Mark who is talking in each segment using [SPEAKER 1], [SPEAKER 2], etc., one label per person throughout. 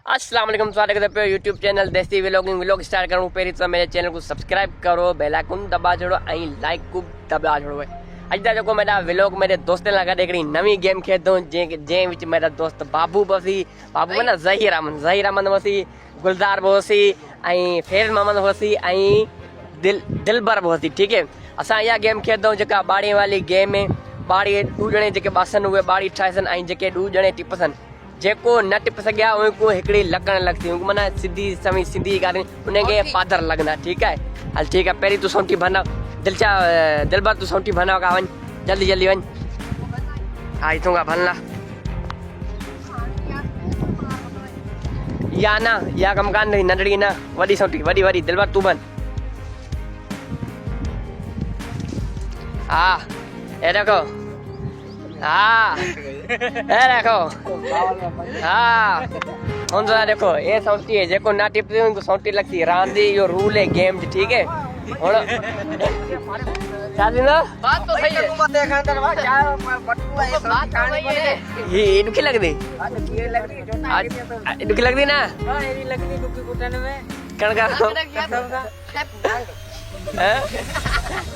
[SPEAKER 1] अस्सलाम वालेकुम, स्वागत है पे यूट्यूब चैनल देसी व्लॉगिंग व्लॉग स्टार्ट करूँ पहिरीं तो मेरे चैनल को सब्सक्राइब करो, बेल आइकन दबा छोड़ो ऐं लाइक को दबा छोड़ो। अॼु जा जेको मेरा व्लॉग मेरे दोस्तनि लाइ गॾु हिकिड़ी नवीं गेम खेॾंदो जंहिं विच मेरा दोस्त बाबू बि हुअसि, बाबू में न ज़हीर अहमद हुअसि, गुलज़ार बि हुअसि ऐं फेर मोहम्मद हुअसि ऐं दिलबर बि हुअसि। ठीकु है, असां इहा गेम खेॾंदो जेका ॿाड़ी वाली गेम में ॿाड़ी ॾू ॼणे जेके ॿासनि उहे ॿाड़ी ठाहिसनि ऐं जेके ॾू ॼणे टिपसनि, जेको न टिप सघिया उनको हिकिड़ी लकड़ लॻंदी, माना सिधी समी सिंधी ॻाल्हि उनखे पादर लॻंदा। ठीकु आहे, हल ठीकु आहे, पहिरीं तूं सौंठी भरना दिलबर तूं सौंठी भरना का वञ, जल्दी जल्दी वञ। हा हिथों का भरना या न या कमु कान रही, नंढड़ी न वॾी सौंठी, वॾी वॾी दिलबर तूं भर। हाँ ये देखो, हाँ ये देखो, हाँ हम तो देखो ये सौंठी है, जेको ना टिपती उनको सौंठी लगती है। रांदी यो रूल है गेम, ठीक है। शादी ना बात तो सही है, ये दुखी लग दी, दुखी लग दी ना कणका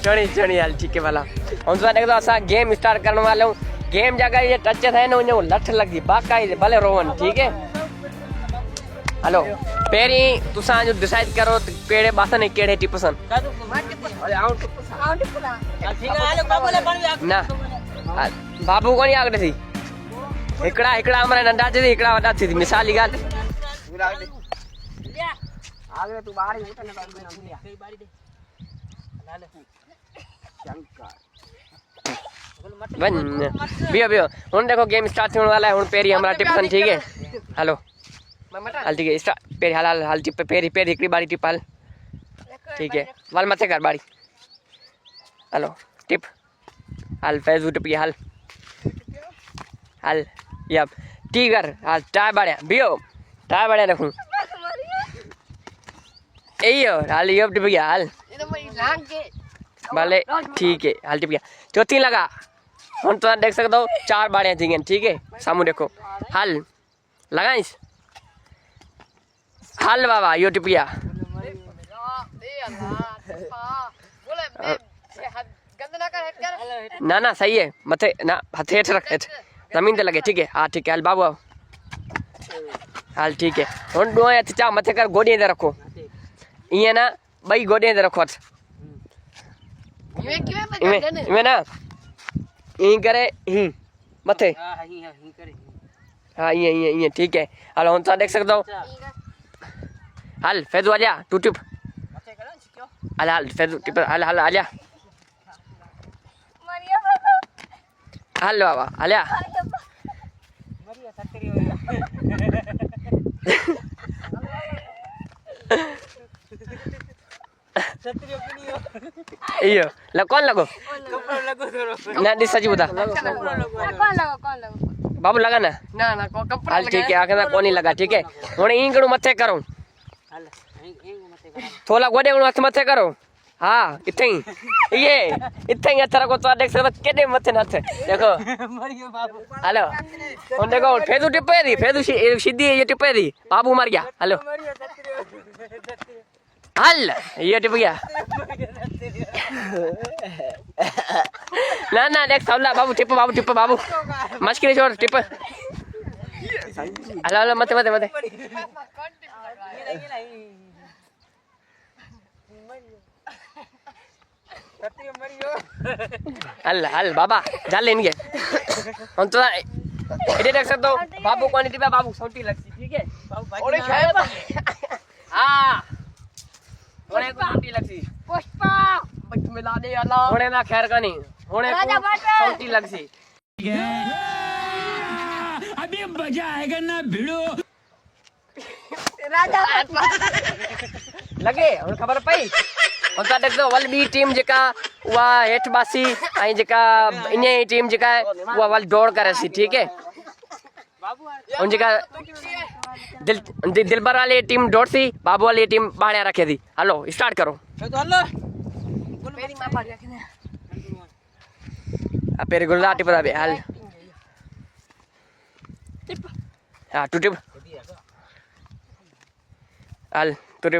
[SPEAKER 1] चढ़ी चढ़ी हाल ठीक है भला। हम तो देखो असां गेम स्टार्ट करने वाले हूँ। गेम जगह ये टच थे न उन लठ लगती बाकायदे भले रोवन। ठीक है, हेलो पहिरीं तुसां जो डिसाइड करो कहिड़े बासण ऐं कहिड़े टिपसन न। बाबू कोनी अॻिते थी, हिकिड़ा हिकिड़ा हमारा नंढा थी हिकिड़ा वॾा थी, मिसाल जी ॻाल्हि। बियो बियो हुन देखो गेम स्टार्ट होने वाला है। हुन पेरी हमारा टिप्सन, ठीक है। हेलो हल ठीक है, स्टार्ट पेरी हल हल हल टिप पेरी पेरी हिकड़ी बारी टिप हल, ठीक है। वाल मथे कर बारी, हेलो टिप हल फैजू टिप हल हल यब टीगर हल टाय बढ़िया बियो टाय बढ़िया रखूं एयो हल यब टिप गया हल भले ठीक है, हल टिप गया। चौथी लगा हम तो देख सकते हो 4 बाड़ियाँ थी गई, ठीक है। सामू देखो हल लगाइस हल बाबा यो टिप गया। ना ना सही है, मथे ना हथ हेठ रख, हेठ जमीन पे लगे, ठीक है। हाँ ठीक है, हल बाबू हल ठीक है। हम दो हथ चा मथे कर गोॾे ते रखो, इं ना बई गोॾे ते रखो हथ इवें ना ईं करे ही मथे, हाँ ये ये ये ठीक है। हलो हम तो देख सकते हो हल फैजू आजा तू टिप हल हल फैजू टिप हल हल आजा हल बाबा आजा iyo la कौन लगो ना दिस सची बता बाबू लगा ना ना ना कपड़ा हल ठीक है। आखिर कौन ही लगा, ठीक है। हुन ईं कड़ू मथे करो थोड़ा गोडे कड़ू हथ मथे करो, हाँ इथे ही ये इथे ही हथ रखो। तो देख सकते केडे मथे हथ देखो। हेलो हुन देखो फेदू टिपे दी, फेदू सीधी ये टिपे दी, बाबू मर गया। हेलो हल ये टिप गया ना ना देख सवला बाबू टिप बाबू मस्किरी छोड़ टिप हलो हलो मते मते मते हल हल बाबा जा लेन के हम तो इधर देख सकते हो बाबू कौन टिपा, बाबू छोटी लगती, ठीक है। हाँ होने को छोटी लगती पुष्पा बच मिला दे अल्लाह होने ना खैर का नहीं होने को छोटी लगती। अभी मजा आएगा ना भिड़ो राजा लगे और खबर पई हम तो देख दो वल बी टीम जेका वा हेठ बासी आई जेका इने टीम जेका वो वल दौड़ करे सी, ठीक है। उन जेका दिलबर वाली टीम दौड़ सी, बाबू वाली टीम बाड़िया रखे थी। हेलो स्टार्ट करो पेरी गुल्ला टिप दा हल हाँ टू टिप હાલ તું રે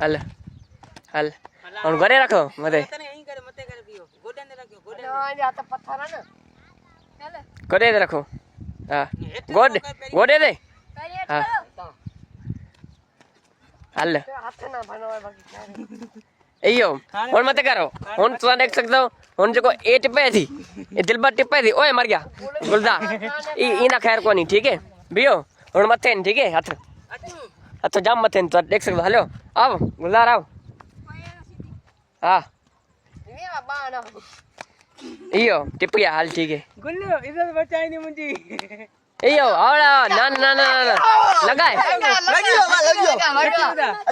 [SPEAKER 1] હાલ હાલ હું ઘરે રાખો મતે
[SPEAKER 2] તને અહીં કરે મતે કરે પીઓ ગોડન ને રાખ્યો ગોડન
[SPEAKER 3] આ તો પથ્થર હે ને ચાલે
[SPEAKER 1] ઘરે રાખો હા ગોડ ગોડે દે
[SPEAKER 3] કઈ
[SPEAKER 1] હા હાલ
[SPEAKER 3] હાથ ના બનાવે બાકી
[SPEAKER 1] अयो हुन मत करो हुन तुम देख सकते हो हुन जो ए टिपे थी ए दिल पर टिपे थी ओए मर गया गुलदा ई ना खैर कोनी ठीक है बियो हुन मथे ठीक है हाथ अच्छा जाम मथे तो देख सकते हो हेलो आओ गुलदार आओ हां
[SPEAKER 3] ये बाना
[SPEAKER 1] इयो टिप गया हाल ठीक है
[SPEAKER 2] गुल्लू इधर बचाई नहीं मुझे
[SPEAKER 1] इयो आवड़ा ना ना ना ना लगाए
[SPEAKER 3] लगी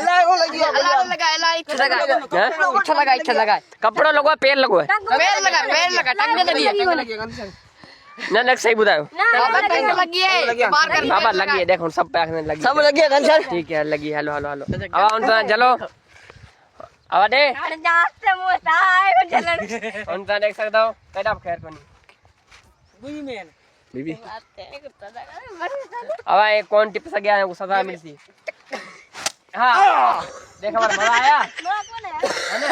[SPEAKER 3] अल्लाह को लगी अल्लाह अच्छा लगा
[SPEAKER 1] कपड़ो लगवा पैर लगवा
[SPEAKER 3] पैर लगा टंग लगी
[SPEAKER 1] ना ना सही बुदायो
[SPEAKER 3] टंग लगी है बाहर कर
[SPEAKER 1] बाबा लगी है देखो सब पे आखने लगी सब लगी है घनश्याम ठीक है लगी हेलो हेलो हेलो अब उन तो चलो अब दे
[SPEAKER 3] जाते मोटा है चलन
[SPEAKER 1] उन तो देख सकते हो कैडा खैर कोनी
[SPEAKER 2] बुई में
[SPEAKER 1] बीबी अब ये कौन टिप सा गया है को सजा मिलती हां देख हमारा मजा आया है ना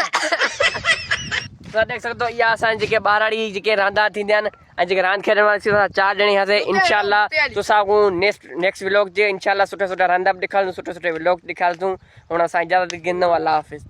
[SPEAKER 1] तो देख सकते हो ये आसान जेके बाराड़ी जेके रांदा थींदियान ऐं जेके रांद खेॾण वारा थी 4 ॼणी हसे इंशाल्लाह तुसां को नेक्स्ट व्लॉग जे इंशाल्लाह सुठा सुठा रांदा बि ॾेखारींदुसि सुठे सुठे व्लॉग ॾेखारींदुसि हुन असां इजाज़त ॾींदो अल्लाह हाफ़िज़।